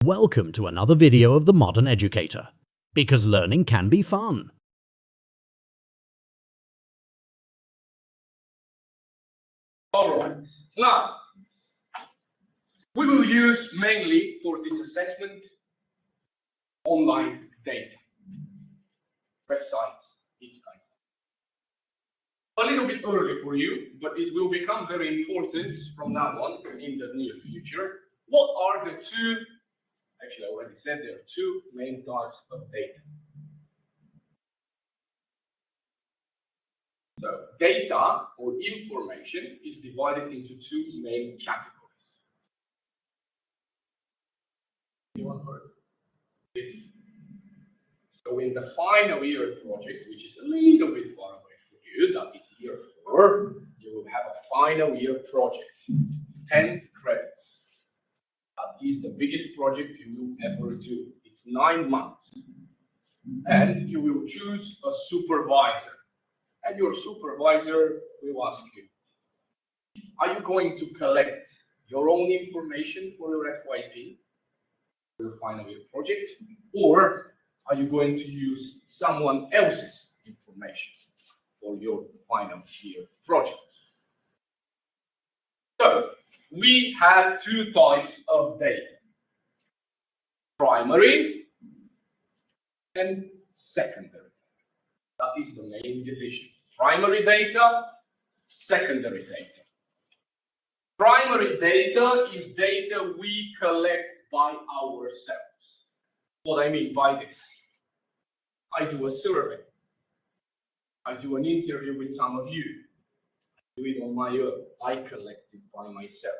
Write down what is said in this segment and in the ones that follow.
Welcome to another video of The Modern Educator, because learning can be fun. Alright, now we will use mainly for this assessment online data, websites, these kinds of things. A little bit early for you, but it will become very important from now on in the near future. What are the two, actually I already said there are two main types of data. So data or information is divided into two main categories. Anyone heard this? So in the final year project, which is a little bit far away from you, that is year 4, you will have a final year project, 10 credits. That is the biggest project you will ever do. It's 9 months. And you will choose a supervisor. And your supervisor will ask you, are you going to collect your own information for your FYP, for your final year project, or are you going to use someone else's information for your final year project? So we have two types of data, primary and secondary. That is the main division. Primary data, secondary data. Primary data is data we collect by ourselves. What I mean by this, I do a survey. I do an interview with some of you. I do it on my own. I collect it by myself.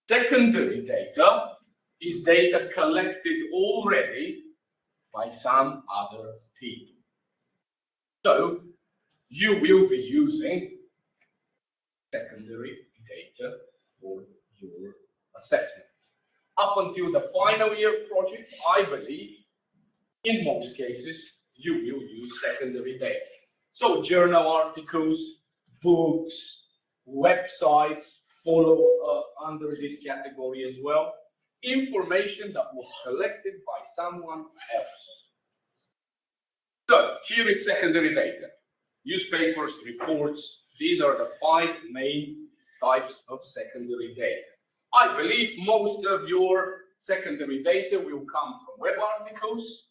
Secondary data is data collected already by some other people. So you will be using secondary data for your assessment. Up until the final year project, I believe, in most cases, you will use secondary data. So journal articles, books, websites follow under this category as well. Information that was collected by someone else. So here is secondary data. Newspapers, reports, these are the 5 main types of secondary data. I believe most of your secondary data will come from web articles.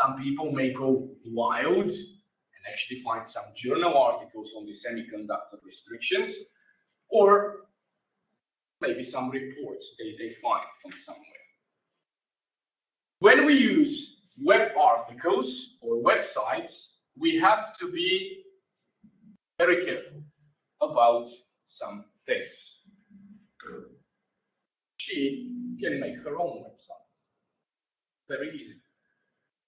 Some people may go wild and actually find some journal articles on the semiconductor restrictions, or maybe some reports they find from somewhere. When we use web articles or websites, we have to be very careful about some things. She can make her own website. Very easy.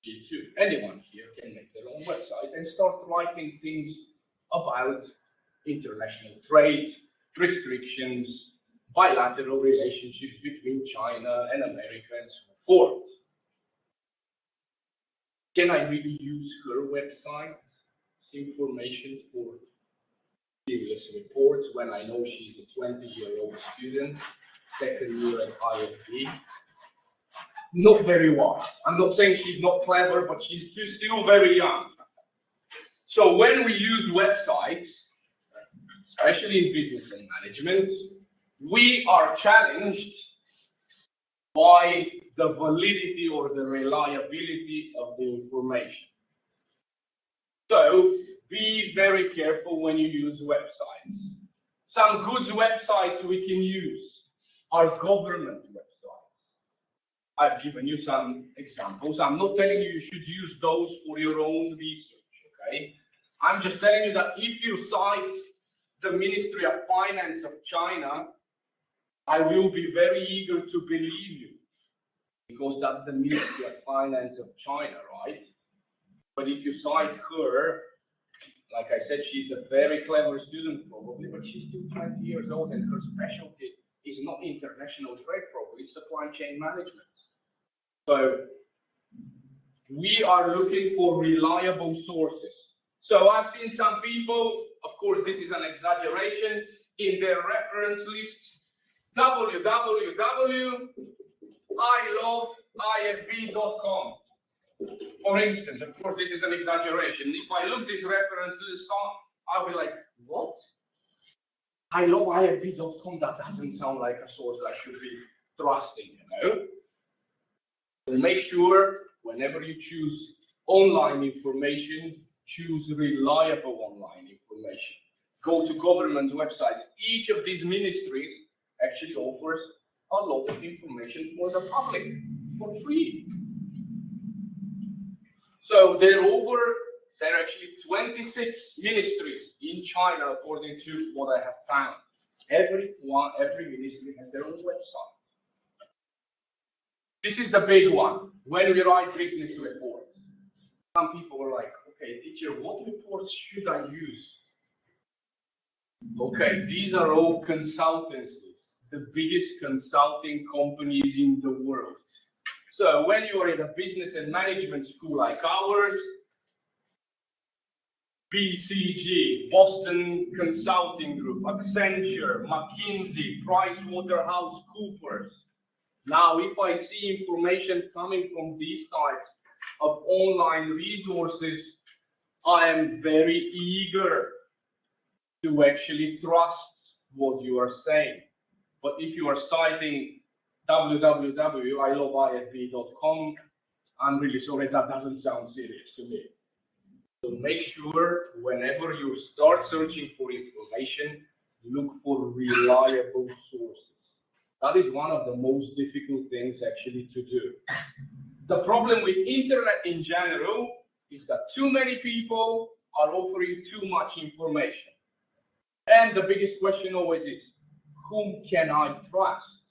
She too. Anyone here can make their own website and start writing things about international trade, restrictions, bilateral relationships between China and America, and so forth. Can I really use her website, information for serious reports when I know she's a 20-year-old student, second year at IFB? Not very wise. I'm not saying she's not clever, but she's still very young. So when we use websites, especially in business and management, we are challenged by the validity or the reliability of the information. So be very careful when you use websites. Some good websites we can use are government websites. I've given you some examples. I'm not telling you should use those for your own research, okay? I'm just telling you that if you cite the Ministry of Finance of China, I will be very eager to believe you, because that's the Ministry of Finance of China, right? But if you cite her, like I said, she's a very clever student probably, but she's still 20 years old and her specialty is not international trade probably, it's supply chain management. So we are looking for reliable sources. So I've seen some people, of course this is an exaggeration, in their reference list, www iloveifb.com. For instance, of course, this is an exaggeration. If I look this reference list on, I'll be like, what? iloveifb.com, that doesn't sound like a source I should be trusting, you know? So make sure whenever you choose online information, choose reliable online information. Go to government websites. Each of these ministries actually offers a lot of information for the public for free. So there are actually 26 ministries in China, according to what I have found. Every ministry has their own website. This is the big one. When we write business reports, some people are like, okay, teacher, what reports should I use? Okay, these are all consultancies, the biggest consulting companies in the world. So when you are in a business and management school like ours, BCG, Boston Consulting Group, Accenture, McKinsey, PricewaterhouseCoopers. Now, if I see information coming from these types of online resources, I am very eager to actually trust what you are saying. But if you are citing www.iloveifb.com, I'm really sorry, that doesn't sound serious to me. So make sure whenever you start searching for information, look for reliable sources. That is one of the most difficult things actually to do. The problem with internet in general is that too many people are offering too much information. And the biggest question always is, whom can I trust?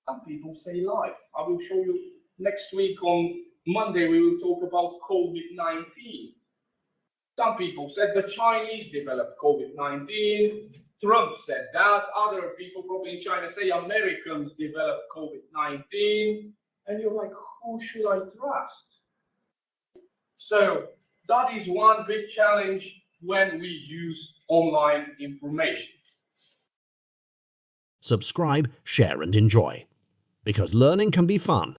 Some people say lies. I will show you next week on Monday, we will talk about COVID-19. Some people said the Chinese developed COVID-19. Trump said that. Other people probably in China say Americans developed COVID-19. And you're like, who should I trust? So that is one big challenge when we use online information. Subscribe, share and enjoy. Because learning can be fun.